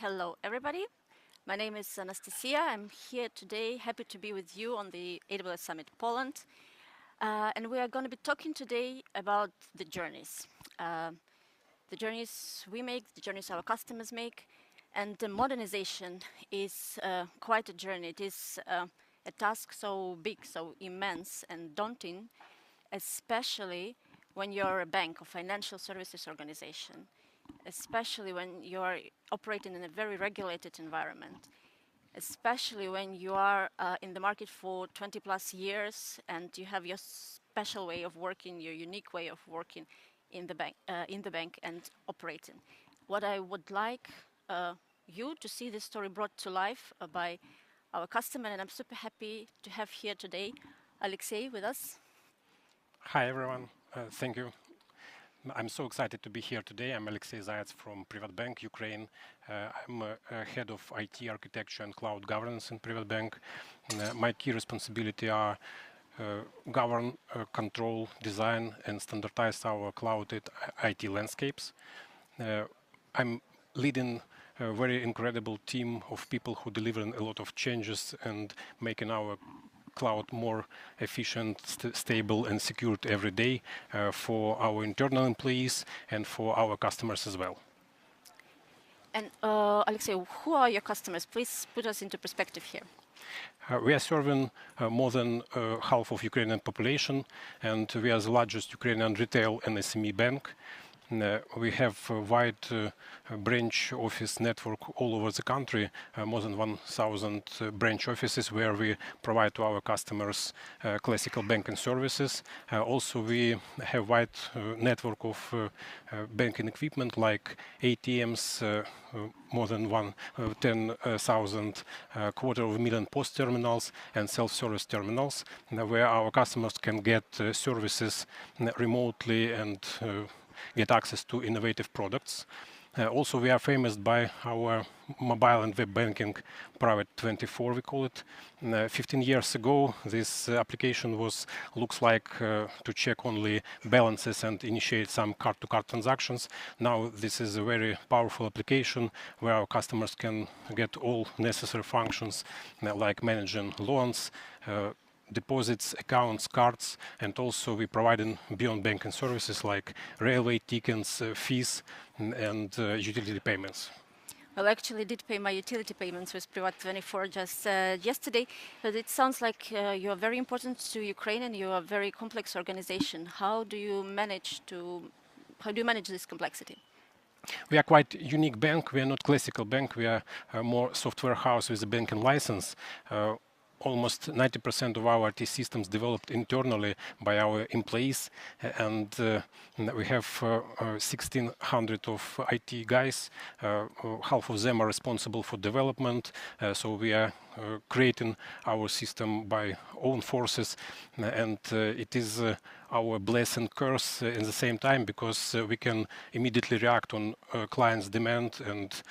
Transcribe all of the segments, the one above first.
Hello, everybody. My name is Anastasia. I'm here today, happy to be with you on the AWS Summit Poland. And we are going to be talking today about the journeys. The journeys we make, the journeys our customers make. And the modernization is quite a journey. It is a task so big, so immense and daunting, especially when you're a bank or financial services organization, especially when you are operating in a very regulated environment, especially when you are in the market for 20 plus years and you have your special way of working, your unique way of working in the bank and operating. What I would like you to see this story brought to life by our customer, and I'm super happy to have here today Alexei with us. Hi, everyone. Thank you. I'm so excited to be here today. I'm Alexei Zayats from PrivatBank, Ukraine. I'm head of IT architecture and cloud governance in PrivatBank. My key responsibility are govern, control, design, and standardize our cloud IT landscapes. I'm leading a very incredible team of people who deliver a lot of changes and making our cloud more efficient, stable, and secured every day for our internal employees and for our customers as well. And Alexei, who are your customers? Please put us into perspective here. We are serving more than half of Ukrainian population, and we are the largest Ukrainian retail and SME bank. We have a wide branch office network all over the country, more than 1,000 branch offices where we provide to our customers classical banking services. Also, we have wide network of banking equipment like ATMs, more than 10,000, quarter of a million POS terminals and self-service terminals, where our customers can get services remotely and get access to innovative products. Also, we are famous by our mobile and web banking Private24, we call it. 15 years ago, this application looks like to check only balances and initiate some card-to-card transactions. Now, this is a very powerful application where our customers can get all necessary functions like managing loans, deposits, accounts, cards, and also we provide beyond banking services like railway tickets, fees, and utility payments. Well, I actually did pay my utility payments with Privat24 just yesterday, but it sounds like you are very important to Ukraine and you are a very complex organization. How do you manage this complexity? We are quite a unique bank. We are not classical bank. We are more software house with a banking license. Almost 90% of our IT systems developed internally by our employees, and we have 1,600 of IT guys. Half of them are responsible for development, so we are creating our system by own forces, and it is our blessing and curse in the same time, because we can immediately react on clients' demand, and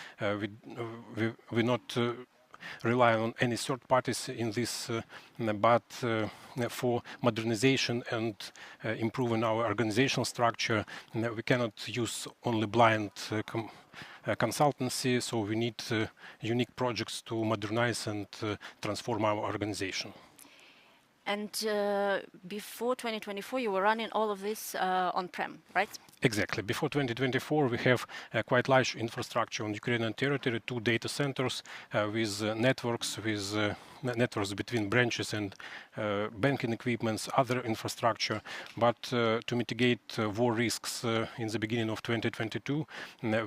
we not rely on any third parties in this, but for modernization and improving our organizational structure, we cannot use only blind consultancy, so we need unique projects to modernize and transform our organization. And before 2024, you were running all of this on-prem, right? Exactly. Before 2024, we have quite large infrastructure on Ukrainian territory, 2 data centers with networks between branches and banking equipments, other infrastructure. But to mitigate war risks in the beginning of 2022,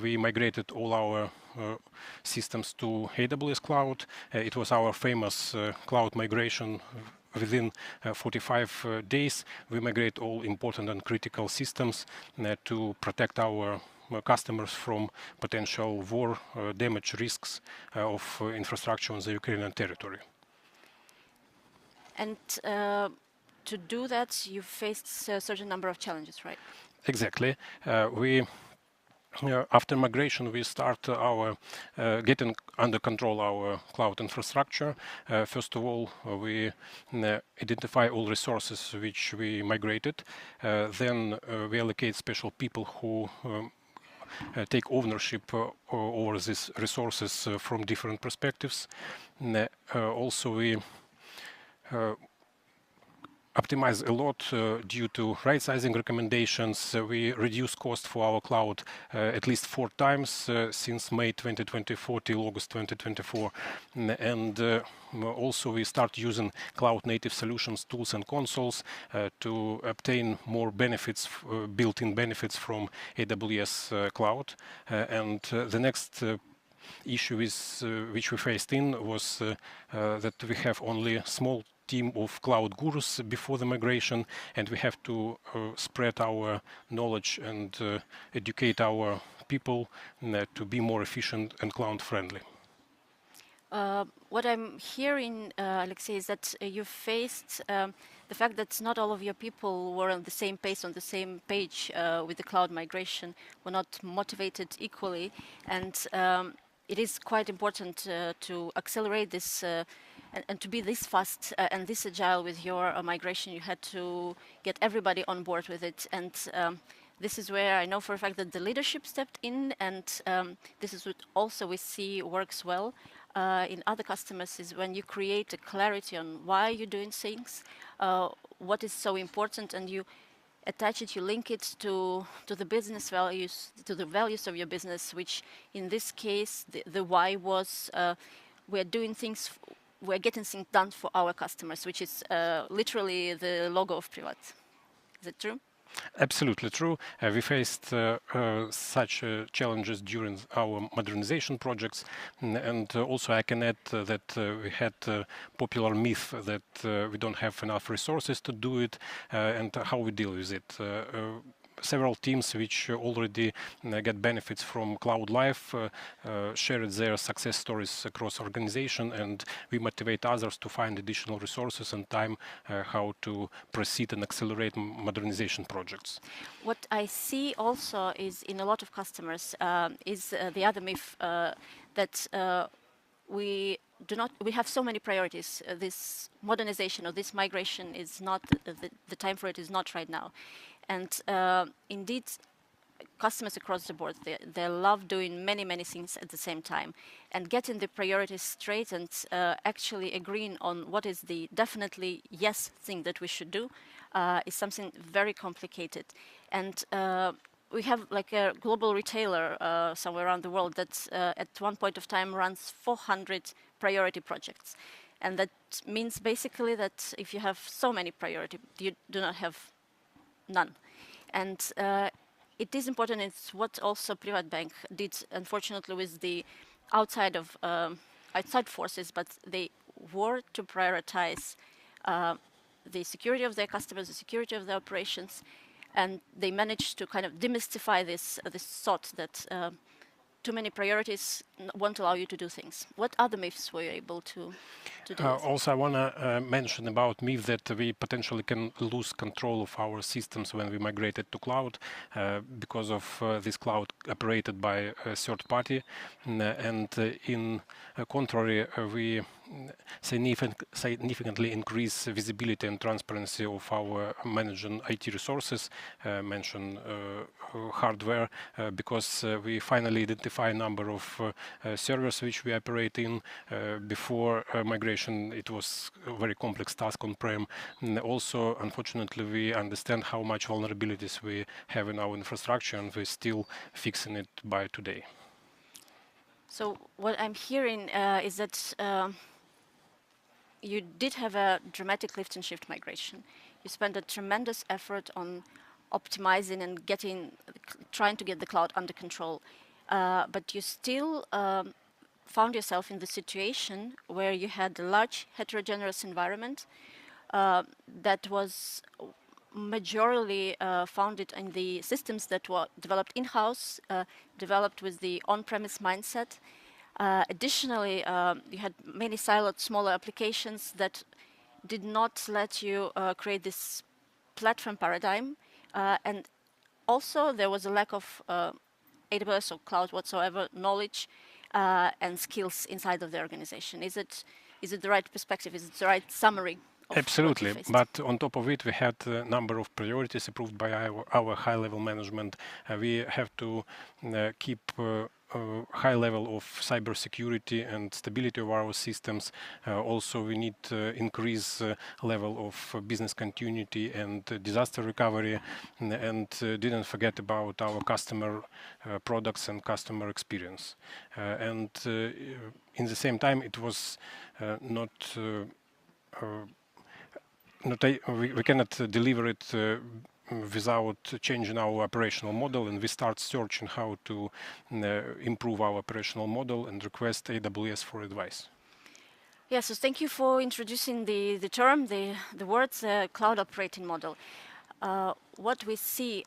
we migrated all our systems to AWS cloud. It was our famous cloud migration. Within 45 days, we migrate all important and critical systems to protect our customers from potential war damage risks of infrastructure on the Ukrainian territory. And to do that, you faced a certain number of challenges, right? Exactly. After migration, we start our getting under control our cloud infrastructure. First of all, we identify all resources which we migrated. Then we allocate special people who take ownership over these resources from different perspectives. Also, we optimize a lot due to right-sizing recommendations. We reduce cost for our cloud at least 4 times since May 2024 till August 2024. And also we start using cloud-native solutions, tools and consoles to obtain more benefits, built-in benefits from AWS cloud. And the next issue is, which we faced in was that we have only small team of cloud gurus before the migration, and we have to spread our knowledge and educate our people to be more efficient and cloud friendly. What I'm hearing, Alexei, is that you faced the fact that not all of your people were on the same pace, on the same page with the cloud migration, were not motivated equally, and it is quite important to accelerate this and to be this fast and this agile with your migration. You had to get everybody on board with it, and this is where I know for a fact that the leadership stepped in, and this is what also we see works well in other customers, is when you create a clarity on why you're doing things, what is so important, and you attach it, you link it to the business values, to the values of your business, which in this case, the why was we're doing things, we're getting things done for our customers, which is literally the logo of Privat. Is it true? Absolutely true. We faced such challenges during our modernization projects, and also I can add that we had a popular myth that we don't have enough resources to do it, and how we deal with it. Several teams which already get benefits from Cloud Life shared their success stories across organization, and we motivate others to find additional resources and time how to proceed and accelerate modernization projects. What I see also is in a lot of customers is the other myth that we have so many priorities. This modernization or this migration is not, the time for it is not right now. And indeed, customers across the board, they love doing many, many things at the same time. And getting the priorities straight and actually agreeing on what is the definitely yes thing that we should do is something very complicated. And we have like a global retailer somewhere around the world that at one point of time runs 400 priority projects. And that means basically that if you have so many priority, you do not have none. And it is important. It's what also PrivatBank did, unfortunately, with the outside forces, but they were to prioritize the security of their customers, the security of their operations, and they managed to kind of demystify this thought that too many priorities won't allow you to do things. What other myths were you able to do? Also, I want to mention about myth that we potentially can lose control of our systems when we migrated to cloud because of this cloud operated by a third party. And in contrary, we significantly increase visibility and transparency of our managing IT resources, mention hardware, because we finally identify a number of servers which we operate in. Before migration, it was a very complex task on-prem. Also, unfortunately, we understand how much vulnerabilities we have in our infrastructure, and we're still fixing it by today. So what I'm hearing is that you did have a dramatic lift and shift migration. You spent a tremendous effort on optimizing and trying to get the cloud under control. But you still found yourself in the situation where you had a large heterogeneous environment that was majorly founded in the systems that were developed in-house, developed with the on-premise mindset. Additionally, you had many siloed smaller applications that did not let you create this platform paradigm. And also there was a lack of AWS or cloud whatsoever knowledge and skills inside of the organization. Is it the right perspective? Is it the right summary? of what you Absolutely, faced? but on top of it, we had a number of priorities approved by our high-level management. We have to keep high level of cybersecurity and stability of our systems. Also, we need to increase level of business continuity and disaster recovery, and didn't forget about our customer products and customer experience. And in the same time, it was not. We cannot deliver it without changing our operational model, and we start searching how to improve our operational model and request AWS for advice. Yeah, so thank you for introducing the term, the words cloud operating model. What we see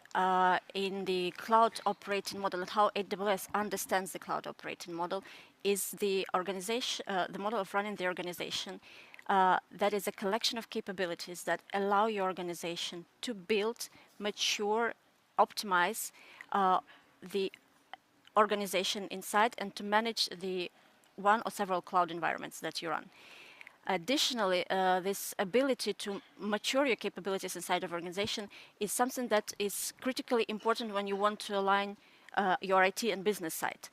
in the cloud operating model and how AWS understands the cloud operating model is the organization, the model of running the organization that is a collection of capabilities that allow your organization to build, mature, optimize the organization inside and to manage the one or several cloud environments that you run. Additionally, this ability to mature your capabilities inside of organization is something that is critically important when you want to align your IT and business side.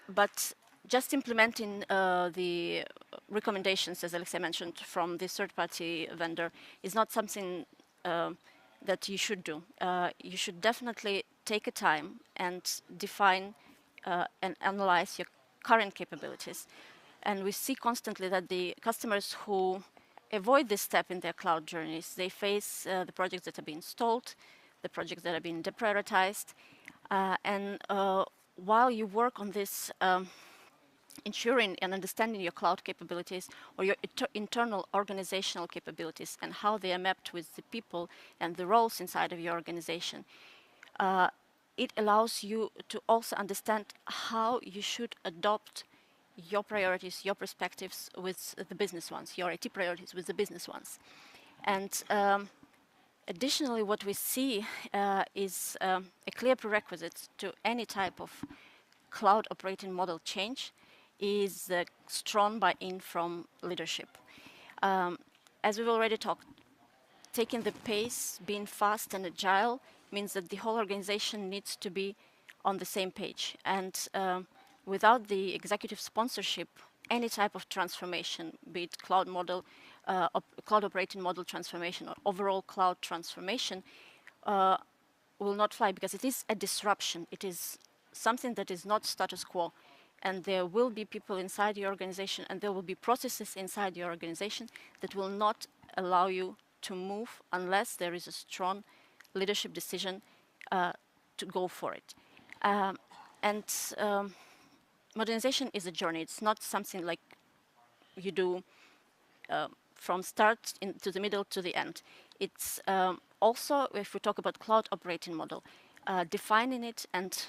But just implementing the recommendations, as Alexei mentioned, from the third-party vendor is not something that you should do. You should definitely take a time and define and analyze your current capabilities. And we see constantly that the customers who avoid this step in their cloud journeys, they face the projects that are being stalled, the projects that are being deprioritized. And while you work on this ensuring and understanding your cloud capabilities or your internal organizational capabilities and how they are mapped with the people and the roles inside of your organization, it allows you to also understand how you should adopt your priorities, your perspectives with the business ones, your IT priorities with the business ones. And additionally, what we see is a clear prerequisite to any type of cloud operating model change is strong buy-in from leadership. As we've already talked, taking the pace, being fast and agile means that the whole organization needs to be on the same page. And without the executive sponsorship, any type of transformation, be it cloud model, cloud operating model transformation or overall cloud transformation, will not fly because it is a disruption. It is something that is not status quo. And there will be people inside your organization and there will be processes inside your organization that will not allow you to move unless there is a strong leadership decision to go for it. Modernization is a journey. It's not something like you do from start to the middle to the end. It's also, if we talk about cloud operating model, defining it and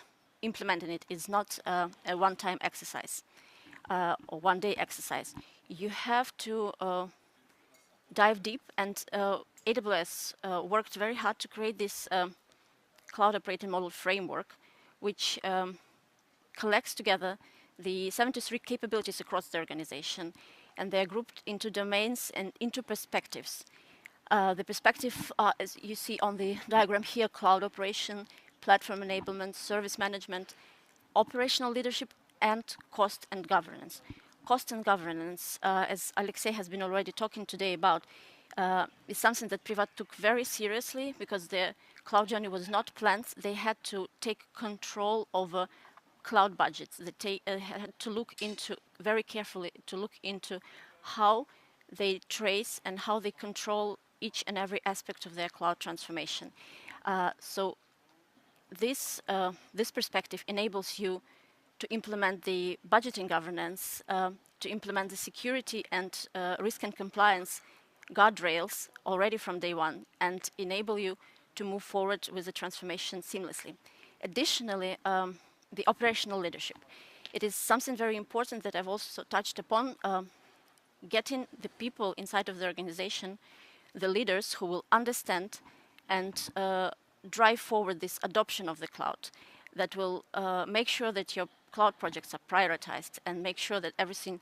implementing it is not a one-time exercise or one-day exercise. You have to dive deep, and AWS worked very hard to create this cloud operating model framework, which collects together the 73 capabilities across the organization, and they're grouped into domains and into perspectives. The perspective, as you see on the diagram here, cloud operation, platform enablement, service management, operational leadership, and cost and governance. Cost and governance, as Alexei has been already talking today about, is something that Privat took very seriously because their cloud journey was not planned. They had to take control over cloud budgets. They had to look into very carefully to look into how they trace and how they control each and every aspect of their cloud transformation. So this perspective enables you to implement the budgeting governance, to implement the security and risk and compliance guardrails already from day one, and enable you to move forward with the transformation seamlessly. Additionally, the operational leadership. It is something very important that I've also touched upon, getting the people inside of the organization, the leaders who will understand and drive forward this adoption of the cloud, that will make sure that your cloud projects are prioritized and make sure that everything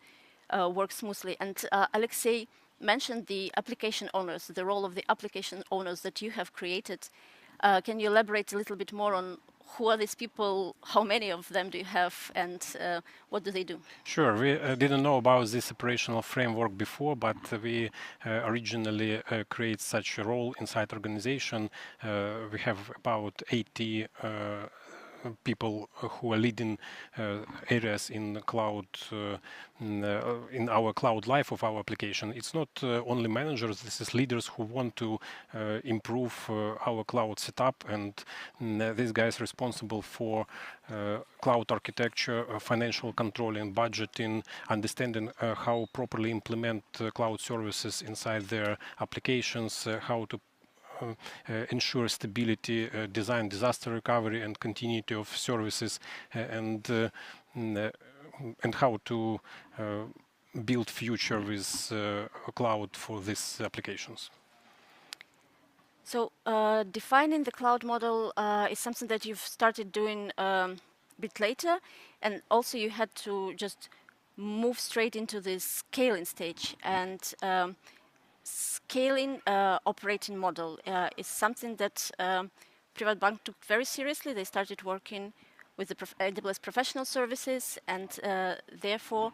works smoothly. And Alexei mentioned the application owners, the role of the application owners that you have created. Can you elaborate a little bit more on who are these people, how many of them do you have, and what do they do? Sure, we didn't know about this operational framework before, but we originally create such a role inside organization. We have about 80 people who are leading areas in the cloud, in our cloud life of our application. It's not only managers, this is leaders who want to improve our cloud setup, and these guys responsible for cloud architecture, financial controlling, budgeting, understanding how properly implement cloud services inside their applications, how to ensure stability, design disaster recovery and continuity of services, and how to build future with cloud for these applications. So defining the cloud model is something that you've started doing a bit later, and also you had to just move straight into this scaling stage. And scaling operating model is something that PrivatBank took very seriously. They started working with the AWS professional services, and therefore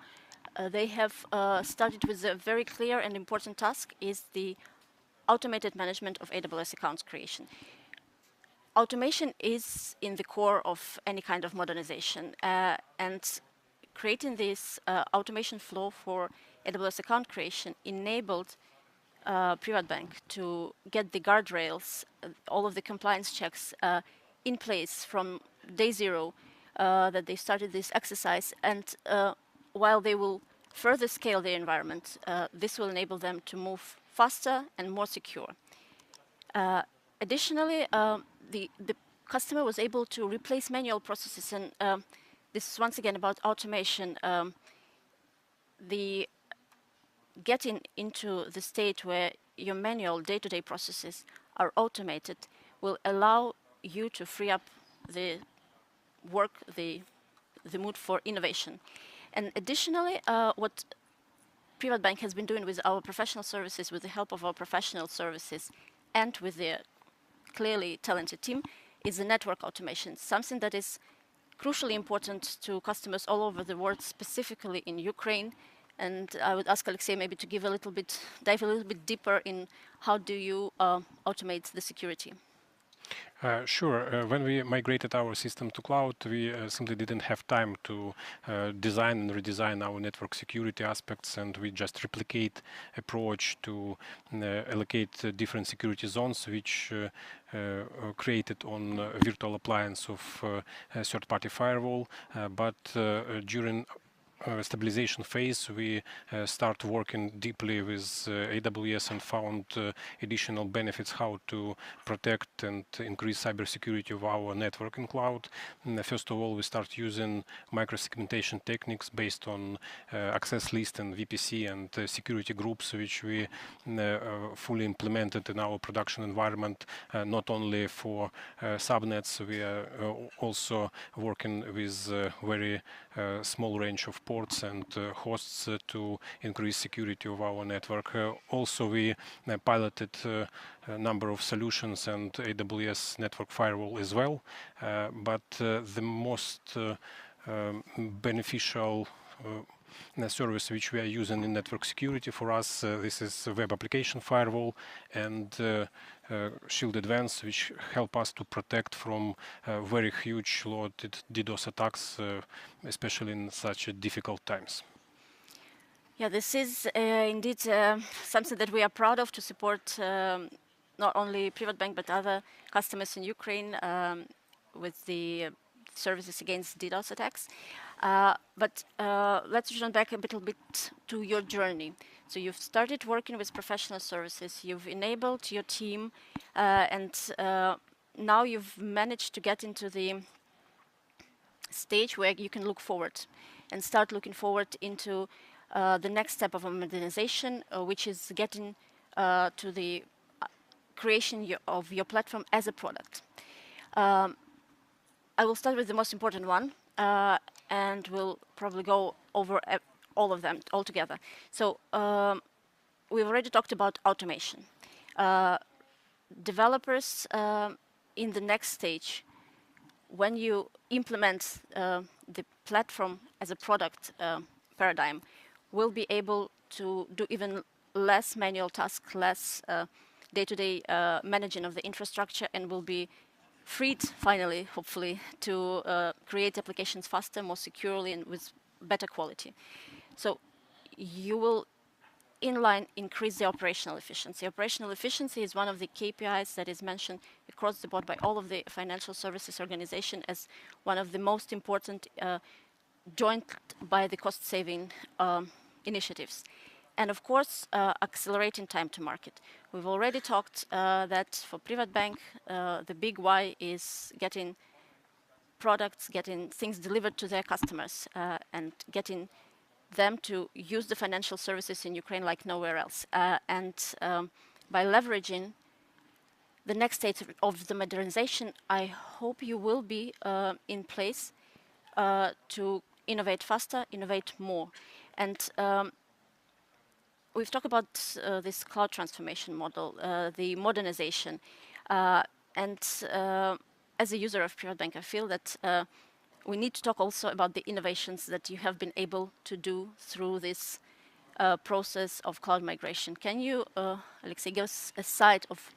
they have started with a very clear and important task: is the automated management of AWS accounts creation. Automation is in the core of any kind of modernization, and creating this automation flow for AWS account creation enabled PrivatBank to get the guardrails, all of the compliance checks in place from day zero that they started this exercise. And while they will further scale their environment, this will enable them to move faster and more secure. Additionally, the customer was able to replace manual processes, and this is once again about automation. The getting into the state where your manual day-to-day processes are automated will allow you to free up the work, the mood for innovation. And additionally, what PrivatBank has been doing with our professional services, with the help of our professional services, and with their clearly talented team, is the network automation, something that is crucially important to customers all over the world, specifically in Ukraine. And I would ask Alexei maybe to dive a little bit deeper in how do you automate the security. Sure. When we migrated our system to cloud, we simply didn't have time to design and redesign our network security aspects, and we just replicate approach to allocate different security zones, which created on a virtual appliance of a third-party firewall. But during stabilization phase, we start working deeply with AWS and found additional benefits how to protect and increase cybersecurity of our network in cloud. First of all, we start using micro-segmentation techniques based on access list and VPC and security groups, which we fully implemented in our production environment, not only for subnets. We are also working with very small range of ports and hosts to increase security of our network. Also, we piloted a number of solutions and AWS network firewall as well. But the most beneficial service which we are using in network security for us, this is a web application firewall and Shield Advance, which help us to protect from very huge loaded DDoS attacks, especially in such difficult times. Yeah, this is indeed something that we are proud of to support not only PrivatBank but other customers in Ukraine with the services against DDoS attacks. But let's return back a little bit to your journey. So you've started working with professional services, you've enabled your team, and now you've managed to get into the stage where you can look forward and start looking forward into the next step of a modernization, which is getting to the creation of your platform as a product. I will start with the most important one, and we'll probably go over all of them all together. So we've already talked about automation. Developers in the next stage, when you implement the platform as a product paradigm, will be able to do even less manual tasks, less day-to-day managing of the infrastructure, and will be freed, finally, hopefully, to create applications faster, more securely, and with better quality. So you will inline increase the operational efficiency. Operational efficiency is one of the KPIs that is mentioned across the board by all of the financial services organization as one of the most important joined by the cost-saving initiatives. And of course, accelerating time to market. We've already talked that for PrivatBank, the big why is getting products, getting things delivered to their customers, and getting them to use the financial services in Ukraine like nowhere else. By leveraging the next stage of the modernization, I hope you will be in place to innovate faster, innovate more. And we've talked about this cloud transformation model, the modernization. As a user of PrivatBank, I feel that we need to talk also about the innovations that you have been able to do through this process of cloud migration. Can you, Alexei, give us a sight of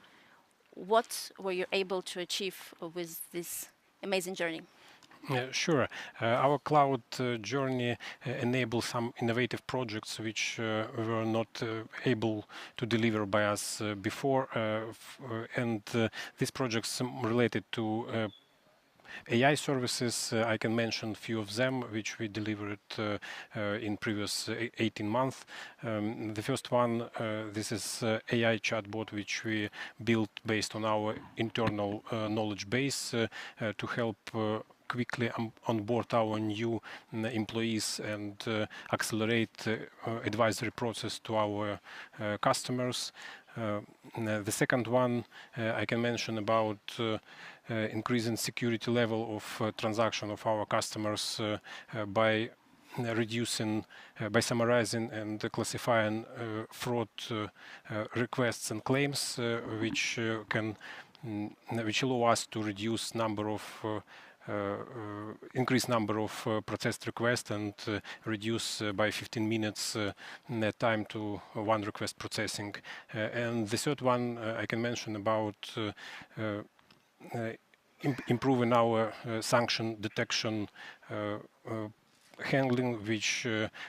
what were you able to achieve with this amazing journey? Sure. Our cloud journey enables some innovative projects which were not able to deliver by us before. These projects related to AI services, I can mention a few of them, which we delivered in previous 18 months. The first one, this is AI chatbot, which we built based on our internal knowledge base to help quickly onboard our new employees and accelerate advisory process to our customers. The second one I can mention about increasing security level of transaction of our customers by reducing, by summarizing and classifying fraud requests and claims, which allow us to reduce number of increase number of processed requests and reduce by 15 minutes time to one request processing. And the third one I can mention about improving our sanction detection handling, which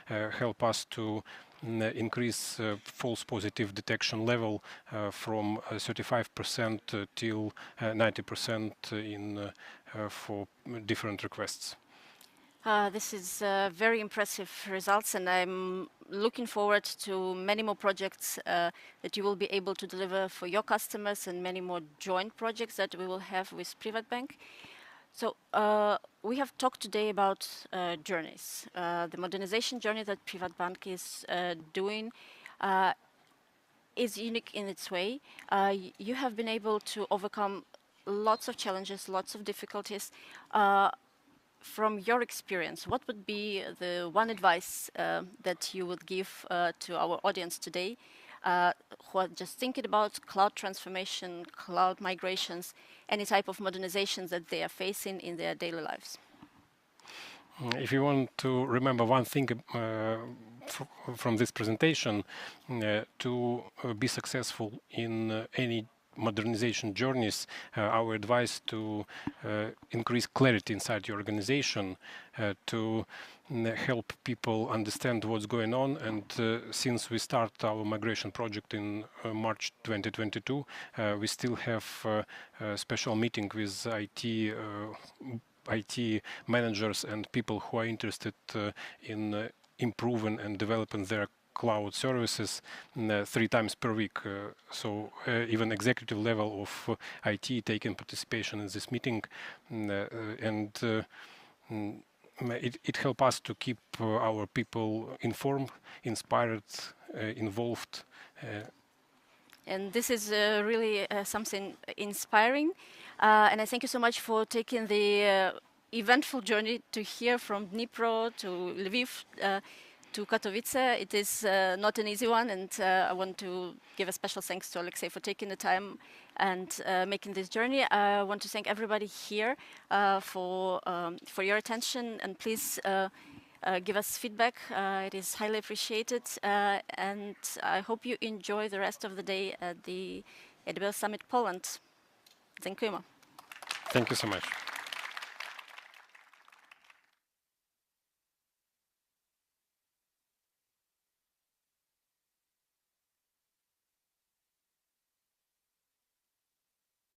help us to increase false positive detection level from 35% till 90% in for different requests. This is very impressive results, and I'm looking forward to many more projects that you will be able to deliver for your customers and many more joint projects that we will have with PrivatBank. So we have talked today about journeys. The modernization journey that PrivatBank is doing is unique in its way. You have been able to overcome lots of challenges, lots of difficulties. From your experience, what would be the one advice that you would give to our audience today who are just thinking about cloud transformation, cloud migrations, any type of modernizations that they are facing in their daily lives? If you want to remember one thing from this presentation, to be successful in any modernization journeys, our advice to increase clarity inside your organization, to help people understand what's going on. And since we start our migration project in March 2022, we still have a special meeting with IT managers and people who are interested in improving and developing their cloud services 3 times per week. So even executive level of IT taking participation in this meeting, and it helps us to keep our people informed, inspired, involved. And this is really something inspiring. And I thank you so much for taking the eventful journey to here from Dnipro to Lviv to Katowice. It is not an easy one, and I want to give a special thanks to Alexei for taking the time and making this journey. I want to thank everybody here for your attention, and please give us feedback. It is highly appreciated, and I hope you enjoy the rest of the day at the AWS Summit Poland. Dziękujemy. Thank you so much.